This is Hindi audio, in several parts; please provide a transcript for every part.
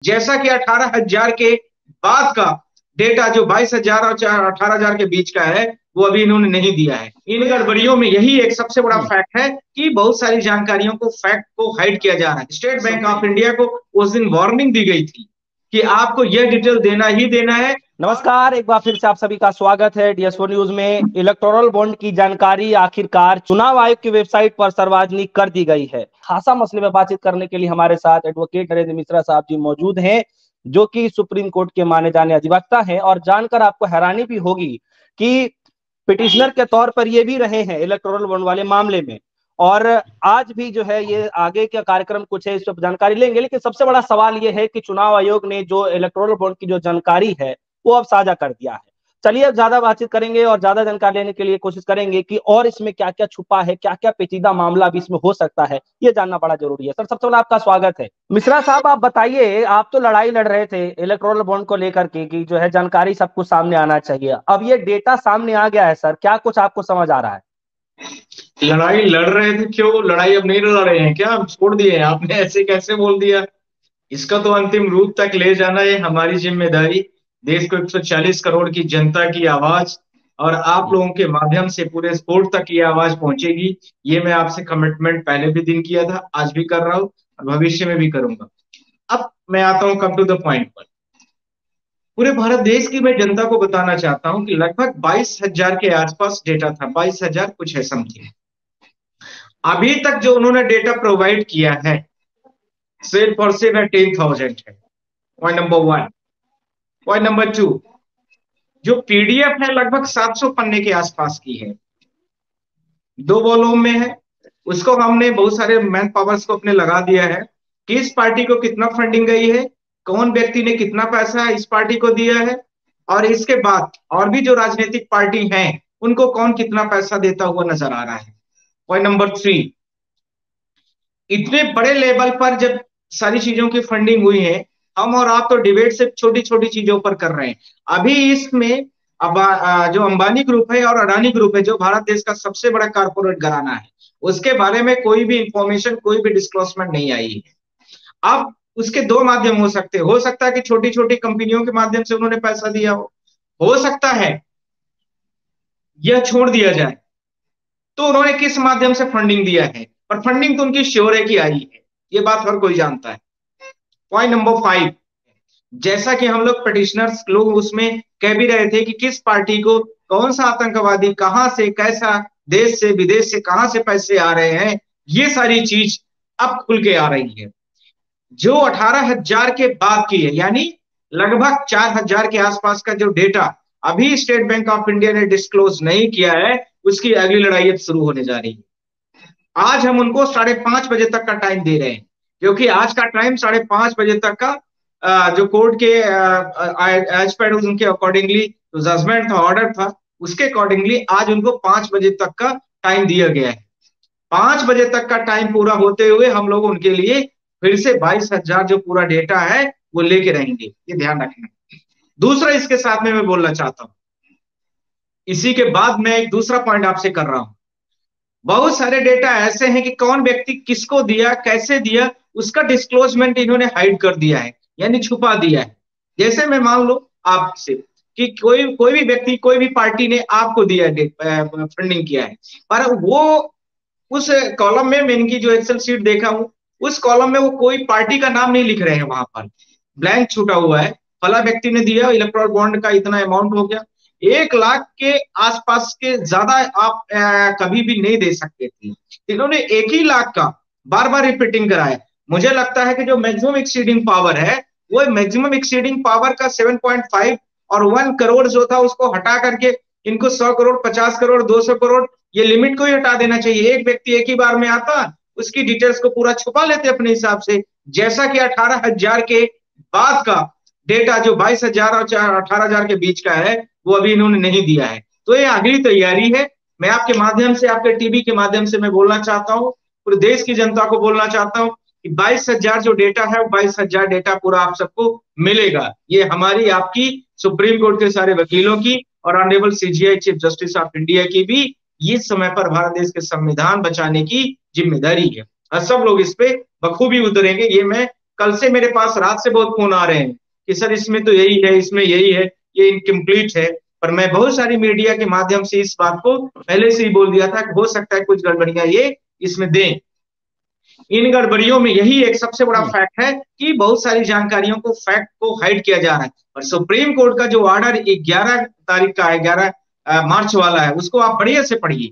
जैसा कि 18,000 के बाद का डेटा जो 22,000 और 18,000 के बीच का है वो अभी इन्होंने नहीं दिया है। इन गड़बड़ियों में यही एक सबसे बड़ा फैक्ट है कि बहुत सारी जानकारियों को, फैक्ट को हाइड किया जा रहा है। स्टेट बैंक ऑफ इंडिया को उस दिन वार्निंग दी गई थी कि आपको यह डिटेल देना ही देना है। नमस्कार, एक बार फिर से आप सभी का स्वागत है DS4 न्यूज में। इलेक्टोरल बॉन्ड की जानकारी आखिरकार चुनाव आयोग की वेबसाइट पर सार्वजनिक कर दी गई है। खासा मसले में बातचीत करने के लिए हमारे साथ एडवोकेट नरेंद्र मिश्रा साहब जी मौजूद हैं, जो कि सुप्रीम कोर्ट के माने जाने अधिवक्ता हैं। और जानकर आपको हैरानी भी होगी कि पिटिशनर के तौर पर ये भी रहे हैं इलेक्टोरल बॉन्ड वाले मामले में। और आज भी जो है ये आगे का कार्यक्रम कुछ है, इस पर जानकारी लेंगे। लेकिन सबसे बड़ा सवाल ये है कि चुनाव आयोग ने जो इलेक्टोरल बॉन्ड की जो जानकारी है वो अब साझा कर दिया है। चलिए अब ज्यादा बातचीत करेंगे और ज्यादा जानकारी लेने के लिए कोशिश करेंगे कि और इसमें क्या क्या छुपा है, क्या क्या पेचीदा मामला भी इसमें हो सकता है, ये जानना बड़ा जरूरी है। सर, सबसे पहले आपका स्वागत है। मिश्रा साहब, आप बताइए, आप तो लड़ाई लड़ रहे थे इलेक्टोरल बॉन्ड को लेकर के कि जो है जानकारी सब कुछ सामने आना चाहिए। अब ये डेटा सामने आ गया है सर, क्या कुछ आपको समझ आ रहा है? लड़ाई लड़ रहे थे, क्यों लड़ाई अब नहीं लड़ रहे हैं क्या? हम छोड़ दिए हैं? आपने ऐसे कैसे बोल दिया? इसका तो अंतिम रूप तक ले जाना है हमारी जिम्मेदारी। देश को 140 करोड़ की जनता की आवाज और आप लोगों के माध्यम से पूरे कोर्ट तक ये आवाज पहुंचेगी। ये मैं आपसे कमिटमेंट पहले भी दिन किया था, आज भी कर रहा हूं और भविष्य में भी करूंगा। अब मैं आता हूं कम टू द पॉइंट पर। पूरे भारत देश की मैं जनता को बताना चाहता हूं कि लगभग 22,000 के आसपास डेटा था, 22,000 कुछ है समथिंग। अभी तक जो उन्होंने डेटा प्रोवाइड किया है सिर्फ और सिर्फ 10,000 है। Point number 1। पॉइंट नंबर 2, जो पीडीएफ है लगभग 700 पन्ने के आसपास की है, 2 वॉल्यूम में है। उसको हमने बहुत सारे मैन पावर्स को अपने लगा दिया है कि इस पार्टी को कितना फंडिंग गई है, कौन व्यक्ति ने कितना पैसा इस पार्टी को दिया है, और इसके बाद और भी जो राजनीतिक पार्टी हैं उनको कौन कितना पैसा देता हुआ नजर आ रहा है। पॉइंट नंबर 3, इतने बड़े लेवल पर जब सारी चीजों की फंडिंग हुई है, हम और आप तो डिबेट से छोटी छोटी चीजों पर कर रहे हैं। अभी इसमें जो अंबानी ग्रुप है और अडानी ग्रुप है, जो भारत देश का सबसे बड़ा कारपोरेट घराना है, उसके बारे में कोई भी इंफॉर्मेशन, कोई भी डिस्क्लोजमेंट नहीं आई है। अब उसके 2 माध्यम हो सकता है कि छोटी छोटी कंपनियों के माध्यम से उन्होंने पैसा दिया हो सकता है यह छोड़ दिया जाए। तो उन्होंने किस माध्यम से फंडिंग दिया है, और फंडिंग तो उनकी श्योर है कि आई है, ये बात हर कोई जानता है। पॉइंट नंबर 5, जैसा कि हम लोग पिटिशनर्स लोग उसमें कह भी रहे थे कि किस पार्टी को कौन सा आतंकवादी कहां से, कैसा, देश से विदेश से कहां से पैसे आ रहे हैं, ये सारी चीज अब खुल के आ रही है। जो 18,000 के बाद की है, यानी लगभग 4,000 के आसपास का जो डेटा अभी स्टेट बैंक ऑफ इंडिया ने डिस्क्लोज नहीं किया है, उसकी अगली लड़ाई अब शुरू होने जा रही है। आज हम उनको 5:30 बजे तक का टाइम दे रहे हैं, क्योंकि आज का टाइम 5:30 बजे तक का जो कोर्ट के एज पर उनके अकॉर्डिंगली जो जजमेंट था, ऑर्डर था, उसके अकॉर्डिंगली आज उनको 5 बजे तक का टाइम दिया गया है। 5 बजे तक का टाइम पूरा होते हुए हम लोग उनके लिए फिर से 22,000 जो पूरा डेटा है वो लेके रहेंगे, ये ध्यान रखना। दूसरा इसके साथ में मैं बोलना चाहता हूं, इसी के बाद मैं एक दूसरा पॉइंट आपसे कर रहा हूं। बहुत सारे डेटा ऐसे हैं कि कौन व्यक्ति किसको दिया, कैसे दिया, उसका डिस्क्लोजमेंट इन्होंने हाइड कर दिया है, यानी छुपा दिया है। जैसे मैं मान लो आपसे कि कोई कोई भी व्यक्ति, कोई भी पार्टी ने आपको दिया है, फंडिंग किया है, पर वो उस कॉलम में, मैं इनकी जो एक्सेल शीट देखा हूं, उस कॉलम में वो कोई पार्टी का नाम नहीं लिख रहे हैं, वहां पर ब्लैंक छूटा हुआ है। फला व्यक्ति ने दिया, इलेक्टोरल बॉन्ड का इतना अमाउंट हो गया। 1 लाख के आसपास के ज्यादा आप कभी भी नहीं दे सकते थे, इन्होंने 1 ही लाख का बार बार रिपीटिंग कराया। मुझे लगता है कि जो मैक्सिमम एक्सीडिंग पावर है, वो मैक्सिमम एक्सीडिंग पावर का 7.5 और 1 करोड़ जो था उसको हटा करके इनको 100 करोड़, 50 करोड़, 200 करोड़, ये लिमिट को ही हटा देना चाहिए। एक व्यक्ति एक ही बार में आता, उसकी डिटेल्स को पूरा छुपा लेते अपने हिसाब से। जैसा कि 18,000 के बाद का डेटा जो 22,000 और 18,000 के बीच का है वो अभी इन्होंने नहीं दिया है। तो ये अगली तैयारी है। मैं आपके माध्यम से, आपके टीवी के माध्यम से मैं बोलना चाहता हूँ, पूरे देश की जनता को बोलना चाहता हूँ कि 22,000 जो डेटा है, 22,000 डेटा पूरा आप सबको मिलेगा। ये हमारी, आपकी, सुप्रीम कोर्ट के सारे वकीलों की और honourable CJI chief justice of India की भी इस समय पर भारत देश के संविधान बचाने की जिम्मेदारी है, और सब लोग इस पे बखूबी उतरेंगे, ये मैं कल से मेरे पास रात से बहुत फोन आ रहे हैं कि सर इसमें तो यही है, इसमें यही है, ये इनकम्प्लीट है। पर मैं बहुत सारी मीडिया के माध्यम से इस बात को पहले से ही बोल दिया था कि हो सकता है कुछ गड़बड़ियां ये इसमें दें। इन गड़बड़ियों में यही एक सबसे बड़ा फैक्ट है कि बहुत सारी जानकारियों को, फैक्ट को हाइड किया जा रहा है। और सुप्रीम कोर्ट का जो ऑर्डर 11 तारीख का है, 11 मार्च वाला है, उसको आप बढ़िया से पढ़िए।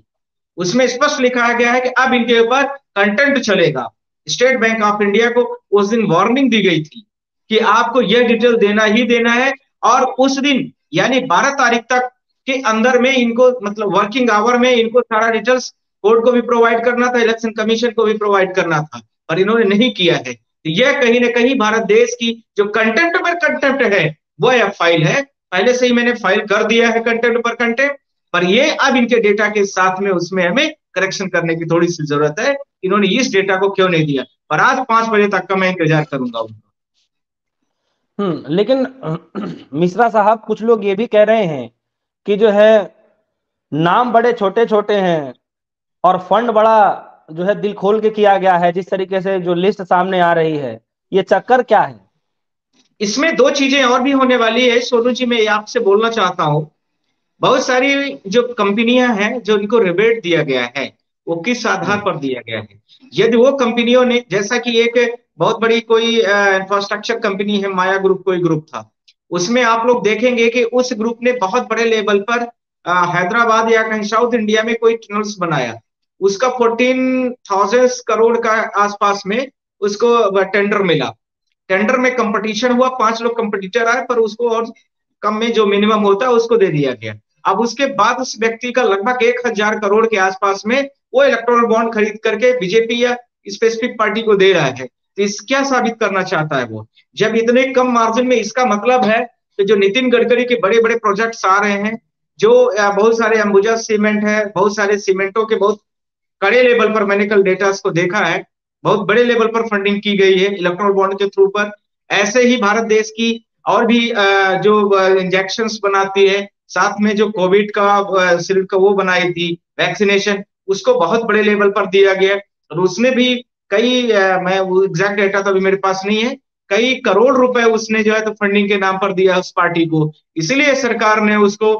उसमें स्पष्ट लिखा गया है कि अब इनके ऊपर कंटेंट चलेगा। स्टेट बैंक ऑफ इंडिया को उस दिन वार्निंग दी गई थी कि आपको यह डिटेल देना ही देना है, और उस दिन यानी 12 तारीख तक के अंदर में इनको, मतलब वर्किंग आवर में इनको सारा डिटेल्स कोर्ट को भी प्रोवाइड करना था, इलेक्शन कमीशन को भी प्रोवाइड करना था, पर इन्होंने नहीं किया है। तो यह कहीं ना कहीं भारत देश की जो कंटेंट पर कंटेंट है, वो यह फाइल है। पहले से ही मैंने फाइल कर दिया है कंटेंट पर कंटेंट, पर ये अब इनके डेटा के साथ में उसमें हमें करेक्शन करने की थोड़ी सी जरूरत है। इन्होंने इस डेटा को क्यों नहीं दिया, पर आज 5 बजे तक का मैं इंतजार करूंगा उनका। लेकिन मिश्रा साहब, कुछ लोग ये भी कह रहे हैं कि जो है नाम बड़े छोटे छोटे हैं और फंड बड़ा जो है दिल खोल के किया गया है, जिस तरीके से जो लिस्ट सामने आ रही है, ये चक्कर क्या है? इसमें दो चीजें और भी होने वाली है सोनू जी, मैं आपसे बोलना चाहता हूं। बहुत सारी जो कंपनियां हैं जो इनको रिबेट दिया गया है, वो किस आधार पर दिया गया है? यदि वो कंपनियों ने, जैसा कि एक बहुत बड़ी कोई इंफ्रास्ट्रक्चर कंपनी है, माया ग्रुप कोई ग्रुप था, उसमें आप लोग देखेंगे कि उस ग्रुप ने बहुत बड़े लेवल पर हैदराबाद या कहीं साउथ इंडिया में कोई टनल्स बनाया। उसका 14,000 करोड़ का आसपास में उसको टेंडर मिला। टेंडर में कंपटीशन हुआ, 5 लोग कंपटीटर आए, पर उसको और कम में जो मिनिमम होता है उसको दे दिया गया। अब उसके बाद उस व्यक्ति का लगभग 1,000 करोड़ के आसपास में वो इलेक्टोरल बॉन्ड खरीद करके बीजेपी या स्पेसिफिक पार्टी को दे रहा है। तो इस क्या साबित करना चाहता है वो, जब इतने कम मार्जिन में? इसका मतलब है कि जो नितिन गडकरी के बड़े बड़े प्रोजेक्ट्स आ रहे हैं, जो बहुत सारे अंबुजा सीमेंट है, बहुत सारे सीमेंटों के बहुत कड़े लेवल पर, मैंने कल डेटा को देखा है, बहुत बड़े लेवल पर फंडिंग की गई है इलेक्ट्रॉन बॉन्ड के थ्रू पर। ऐसे ही भारत देश की और भी जो इंजेक्शंस बनाती है, साथ में जो कोविड का शील्ड का वो बनाई थी वैक्सीनेशन, उसको बहुत बड़े लेवल पर दिया गया। और उसने भी कई मैं वो एग्जैक्ट डेटा तो अभी मेरे पास नहीं है, कई करोड़ रुपए उसने जो है तो फंडिंग के नाम पर दिया उस पार्टी को। इसीलिए सरकार ने उसको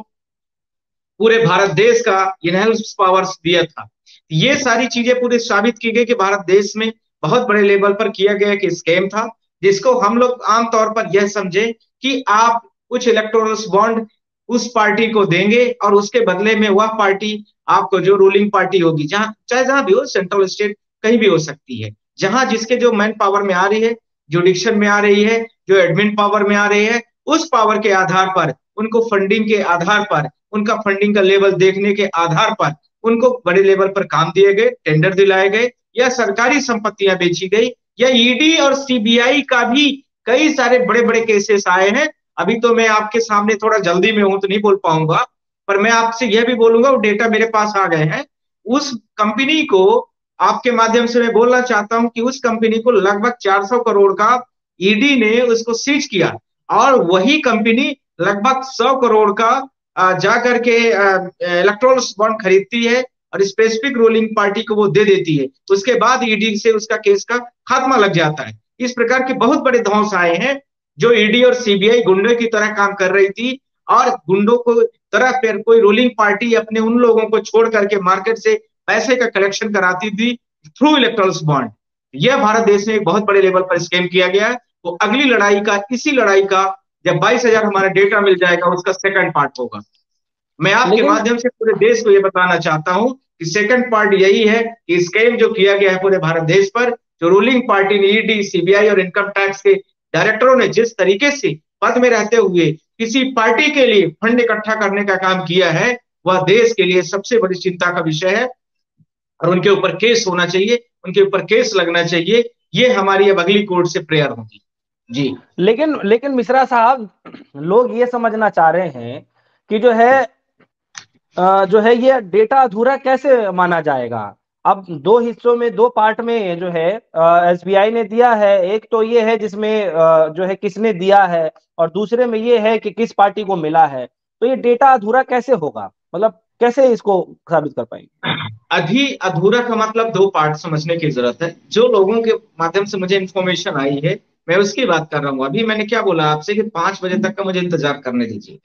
पूरे भारत देश का इनहेंस पावर्स दिया था। ये सारी चीजें पूरी साबित की गई कि भारत देश में बहुत बड़े लेवल पर किया गया कि स्कैम था, जिसको हम लोग आमतौर पर यह समझे कि आप कुछ इलेक्टोरल बॉन्ड उस पार्टी को देंगे और उसके बदले में वह पार्टी आपको, जो रूलिंग पार्टी होगी, जहां चाहे जहां भी हो, सेंट्रल स्टेट कहीं भी हो सकती है, जहां जिसके जो मैन पावर में आ रही है, जुडिक्शन में आ रही है, जो एडमिन पावर में आ रही है, उस पावर के आधार पर, उनको फंडिंग के आधार पर, उनका फंडिंग का लेवल देखने के आधार पर उनको बड़े लेवल पर काम दिए गए, टेंडर दिलाए गए, या सरकारी संपत्तियां बेची गई, या ईडी और सीबीआई का भी कई सारे बड़े बड़े केसेस आए हैं। अभी तो मैं आपके सामने थोड़ा जल्दी में हूं तो नहीं बोल पाऊंगा, पर मैं आपसे यह भी बोलूंगा, वो डेटा मेरे पास आ गए हैं। उस कंपनी को, आपके माध्यम से मैं बोलना चाहता हूं कि उस कंपनी को लगभग 400 करोड़ का ईडी ने उसको सीज किया, और वही कंपनी लगभग 100 करोड़ का जाकर के इलेक्ट्रोल बॉन्ड खरीदती है और स्पेसिफिक रूलिंग पार्टी को वो दे देती है। उसके बाद ईडी से उसका केस का खात्मा लग जाता है। इस प्रकार के बहुत बड़े ध्वंस आए हैं, जो ईडी और सीबीआई गुंडे की तरह काम कर रही थी, और गुंडों को तरह फिर कोई रूलिंग पार्टी अपने उन लोगों को छोड़ करके मार्केट से पैसे का कलेक्शन कराती थी थ्रू इलेक्ट्रोल बॉन्ड। यह भारत देश में एक बहुत बड़े लेवल पर स्कैम किया गया है। तो अगली लड़ाई का, इसी लड़ाई का, जब 22,000 हमारा डेटा मिल जाएगा, उसका सेकंड पार्ट होगा। मैं आपके माध्यम से पूरे देश को यह बताना चाहता हूं कि सेकंड पार्ट यही है कि स्कैम जो किया गया है पूरे भारत देश पर, जो रूलिंग पार्टी ने, ईडी, सीबीआई और इनकम टैक्स के डायरेक्टरों ने जिस तरीके से पद में रहते हुए किसी पार्टी के लिए फंड इकट्ठा करने का काम किया है, वह देश के लिए सबसे बड़ी चिंता का विषय है, और उनके ऊपर केस होना चाहिए, उनके ऊपर केस लगना चाहिए। ये हमारी अब अगली कोर्ट से प्रेयर होगी जी। लेकिन लेकिन मिश्रा साहब, लोग ये समझना चाह रहे हैं कि जो है ये डेटा अधूरा कैसे माना जाएगा? अब दो हिस्सों में, दो पार्ट में जो है एसबीआई ने दिया है। एक तो ये है जिसमें जो है किसने दिया है, और दूसरे में ये है कि किस पार्टी को मिला है। तो ये डेटा अधूरा कैसे होगा? मतलब कैसे इसको साबित कर पाएंगे? अभी अधूरा का मतलब दो पार्ट समझने की जरूरत है। जो लोगों के माध्यम से मुझे इंफॉर्मेशन आई है, मैं उसकी बात कर रहा हूँ। अभी मैंने क्या बोला आपसे कि 5 बजे तक का मुझे इंतजार करने दीजिए।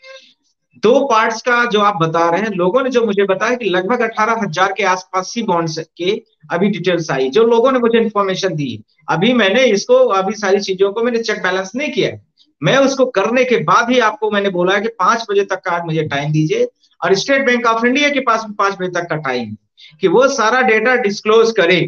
दो पार्ट्स का जो आप बता रहे हैं, लोगों ने जो मुझे बताया कि लगभग 18,000 के आसपास सी बॉन्ड्स के अभी डिटेल्स आई, जो लोगों ने मुझे इन्फॉर्मेशन दी। अभी मैंने इसको, अभी सारी चीजों को मैंने चेक बैलेंस नहीं किया है। मैं उसको करने के बाद ही आपको मैंने बोला है कि 5 बजे तक का आज मुझे टाइम दीजिए। और स्टेट बैंक ऑफ इंडिया के पास भी 5 बजे तक का टाइम है कि वो सारा डेटा डिस्क्लोज करे।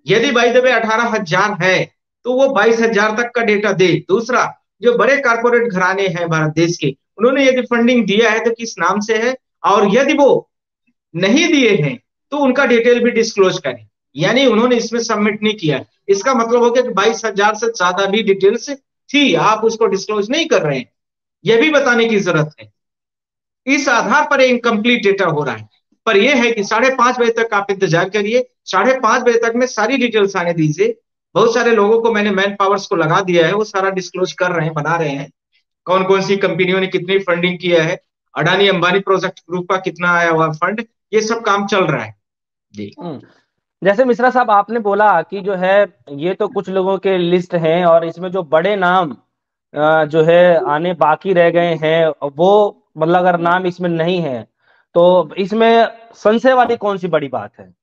यदि बाई द वे 18,000 है तो वो 22,000 तक का डेटा दे। दूसरा, जो बड़े कारपोरेट घराने हैं भारत देश के, उन्होंने यदि फंडिंग दिया है तो किस नाम से है, और यदि वो नहीं दिए हैं तो उनका डिटेल भी डिस्क्लोज करें। यानी उन्होंने इसमें सबमिट नहीं किया, इसका मतलब हो गया कि 22,000 से ज्यादा भी डिटेल्स थी, आप उसको डिस्क्लोज नहीं कर रहे हैं, यह भी बताने की जरूरत है। इस आधार पर इनकम्प्लीट डेटा हो रहा है। पर यह है कि 5:30 बजे तक आप इंतजार करिए, 5:30 बजे तक में सारी डिटेल्स आने दीजिए। बहुत सारे लोगों को मैंने मैन पावर्स को लगा दिया है, वो सारा डिस्क्लोज कर रहे हैं, बना रहे हैं, कौन कौन सी कंपनियों ने कितनी फंडिंग किया है, अडानी अंबानी प्रोजेक्ट ग्रुप का कितना आया हुआ फंड, ये सब काम चल रहा है जी। जैसे मिश्रा साहब आपने बोला कि जो है ये तो कुछ लोगों के लिस्ट हैं और इसमें जो बड़े नाम जो है आने बाकी रह गए हैं, वो मतलब अगर नाम इसमें नहीं है तो इसमें संशय वाली कौन सी बड़ी बात है?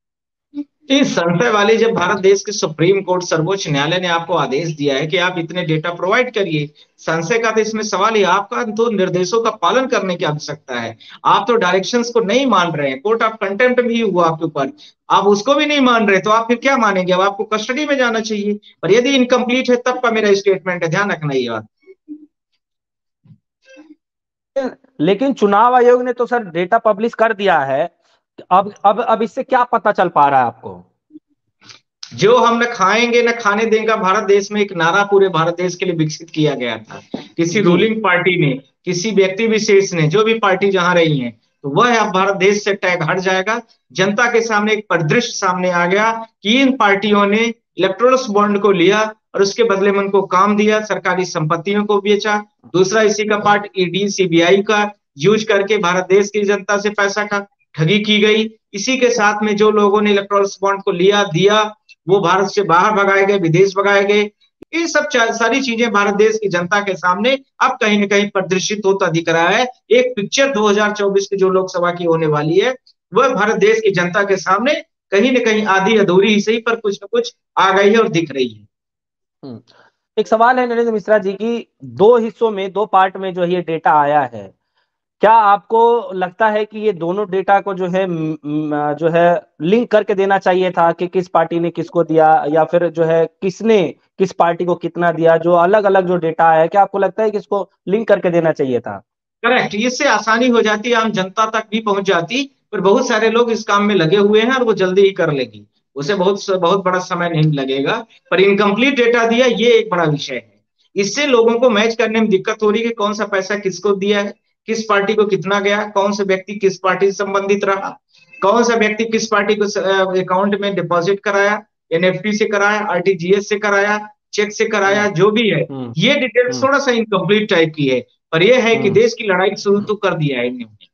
इस संशय वाली, जब भारत देश के सुप्रीम कोर्ट सर्वोच्च न्यायालय ने आपको आदेश दिया है कि आप इतने डेटा प्रोवाइड करिए, संशय का तो इसमें सवाल ही, आपका तो निर्देशों का पालन करने की आवश्यकता है। आप तो डायरेक्शंस को नहीं मान रहे हैं, कोर्ट ऑफ कंटेम्प्ट भी हुआ आपके ऊपर, आप उसको भी नहीं मान रहे, तो आप फिर क्या मानेंगे? अब आपको कस्टडी में जाना चाहिए। पर यदि इनकम्प्लीट है तब का मेरा स्टेटमेंट है, ध्यान रखना ये बात। लेकिन चुनाव आयोग ने तो सर डेटा पब्लिश कर दिया है। अब इससे क्या पता चल पा रहा है आपको? जो हम न खाएंगे न खाने देंगे भारत देश में, एक नारा पूरे भारत देश के लिए विकसित किया गया था। किसी जी। रूलिंग पार्टी ने, किसी व्यक्ति विशेष ने, जो भी पार्टी जहां रही है, तो वह अब भारत देश से टैग हट जाएगा। जनता के सामने एक परिदृश्य सामने आ गया कि इन पार्टियों ने इलेक्टोरल बॉन्ड को लिया और उसके बदले में उनको काम दिया, सरकारी संपत्तियों को बेचा। दूसरा इसी का पार्ट ईडी सीबीआई का यूज करके भारत देश की जनता से पैसा का ठगी की गई। इसी के साथ में जो लोगों ने इलेक्टोरल बॉन्ड को लिया दिया, वो भारत से बाहर भगाए गए, विदेश भगाए गए। ये सब सारी चीजें भारत देश की जनता के सामने अब कहीं न कहीं प्रदर्शित होता दिख रहा है। एक पिक्चर 2024 की जो लोकसभा की होने वाली है, वह भारत देश की जनता के सामने कहीं न कहीं आधी अधूरी ही सही पर कुछ न कुछ आ गई है और दिख रही है। एक सवाल है नरेंद्र मिश्रा जी की, दो हिस्सों में, दो पार्ट में जो ये डेटा आया है, क्या आपको लगता है कि ये दोनों डेटा को जो है लिंक करके देना चाहिए था कि किस पार्टी ने किसको दिया, या फिर जो है किसने किस पार्टी को कितना दिया? जो अलग अलग जो डेटा है, क्या आपको लगता है कि इसको लिंक करके देना चाहिए था? करेक्ट, इससे आसानी हो जाती, आम जनता तक भी पहुंच जाती। पर बहुत सारे लोग इस काम में लगे हुए हैं और वो जल्दी ही कर लेगी, उसे बहुत बहुत बड़ा समय नहीं लगेगा। पर इनकम्प्लीट डेटा दिया, ये एक बड़ा विषय है। इससे लोगों को मैच करने में दिक्कत हो रही है कि कौन सा पैसा किसको दिया है, किस पार्टी को कितना गया, कौन सा व्यक्ति किस पार्टी से संबंधित रहा, कौन सा व्यक्ति किस पार्टी को अकाउंट में डिपॉजिट कराया, एनएफटी से कराया, आरटीजीएस से कराया, चेक से कराया, जो भी है। ये डिटेल्स थोड़ा सा इनकम्प्लीट टाइप की है, पर यह है कि देश की लड़ाई शुरू तो कर दिया है इन्होंने।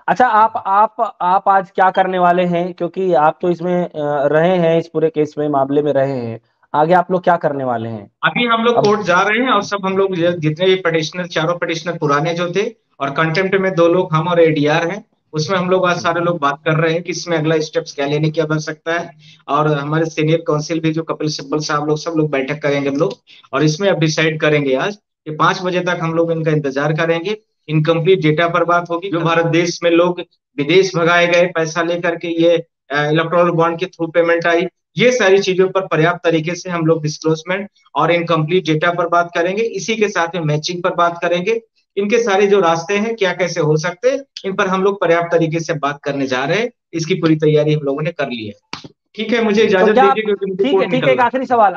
अच्छा, आप आज क्या करने वाले हैं? क्योंकि आप तो इसमें रहे हैं, इस पूरे केस में, मामले में रहे हैं, आगे आप लोग क्या करने वाले हैं? अभी हम लोग अब कोर्ट जा रहे हैं और सब हम लोग जितने भी पटिशनर, चारों पटिशनर पुराने जो थे, और कंटेम्प्ट में 2 लोग हम और एडीआर हैं, उसमें हम लोग आज सारे लोग बात कर रहे हैं कि इसमें अगला स्टेप्स क्या लेने की आवश्यकता है। और हमारे सीनियर काउंसिल भी जो कपिल सिब्बल साहब लोग, सब लोग बैठक करेंगे हम लोग, और इसमें अब डिसाइड करेंगे आज कि 5 बजे तक हम लोग इनका इंतजार करेंगे। इनकम्प्लीट डेटा पर बात होगी, जो भारत देश में लोग विदेश भगाए गए पैसा लेकर के, ये इलेक्ट्रॉनिक बॉन्ड के थ्रू पेमेंट आई, ये सारी चीजों पर पर्याप्त तरीके से हम लोग डिस्क्लोजमेंट और इनकम्प्लीट डेटा पर बात करेंगे। इसी के साथ में मैचिंग पर बात करेंगे। इनके सारे जो रास्ते हैं, क्या कैसे हो सकते हैं, इन पर हम लोग पर्याप्त तरीके से बात करने जा रहे हैं। इसकी पूरी तैयारी हम लोगों ने कर ली है। ठीक है, मुझे तो इजाजत क्या दीजिए क्योंकि मुझे कोर्ट ठीक है, एक निकलना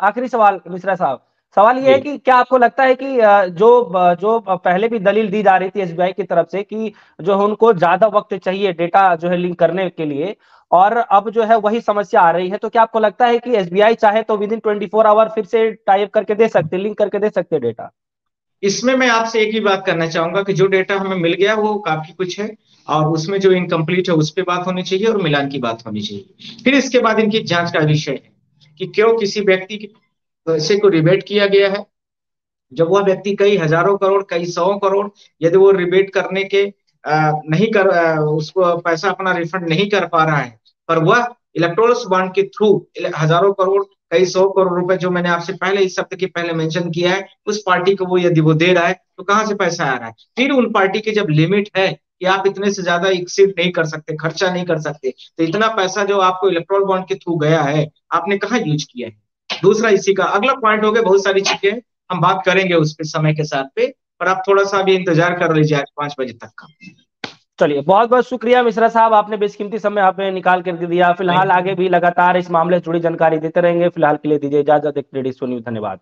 आखिरी सवाल मिश्रा साहब, सवाल ये है है जी। कि क्या आपको लगता है कि जो पहले भी दलील दी जा रही थी एसबीआई की तरफ से कि जो है उनको ज्यादा वक्त चाहिए डेटा जो है लिंक करने के लिए, और अब जो है वही समस्या आ रही है, तो क्या आपको लगता है कि एसबीआई चाहे तो विद इन 24 आवर फिर से टाइप करके दे सकते, लिंक करके दे सकते डेटा? इसमें मैं आपसे एक ही बात करना चाहूंगा कि जो डेटा हमें मिल गया वो काफी कुछ है, और उसमें जो इनकम्प्लीट है उस पर बात होनी चाहिए और मिलान की बात होनी चाहिए। फिर इसके बाद इनकी जांच का विषय है कि क्यों किसी व्यक्ति की पैसे को रिबेट किया गया है। जब वह व्यक्ति कई हजारों करोड़, कई सौ करोड़, यदि वो रिबेट करने के नहीं कर उसको पैसा अपना रिफंड नहीं कर पा रहा है, पर वह इलेक्टोरल बॉन्ड के थ्रू हजारों करोड़, कई सौ करोड़ रुपए, जो मैंने आपसे पहले इस हफ्ते के पहले मेंशन किया है, उस पार्टी को वो यदि वो दे रहा है, तो कहां से पैसा आ रहा है? फिर उन पार्टी की जब लिमिट है कि आप इतने से ज्यादा एक्सीड नहीं कर सकते, खर्चा नहीं कर सकते, तो इतना पैसा जो आपको इलेक्ट्रोल बॉन्ड के थ्रू गया है, आपने कहाँ यूज किया है? दूसरा इसी का अगला पॉइंट हो गया, बहुत सारी चीजें हम बात करेंगे उस पे समय के साथ पे, पर आप थोड़ा सा अभी इंतजार कर लीजिए आज 5 बजे तक का। चलिए, बहुत बहुत शुक्रिया मिश्रा साहब, आपने बेशकीमती समय आपने निकाल करके दिया। फिलहाल आगे भी लगातार इस मामले से जुड़ी जानकारी देते रहेंगे। फिलहाल के लिए दीजिए इजाजत। एक न्यूज, धन्यवाद।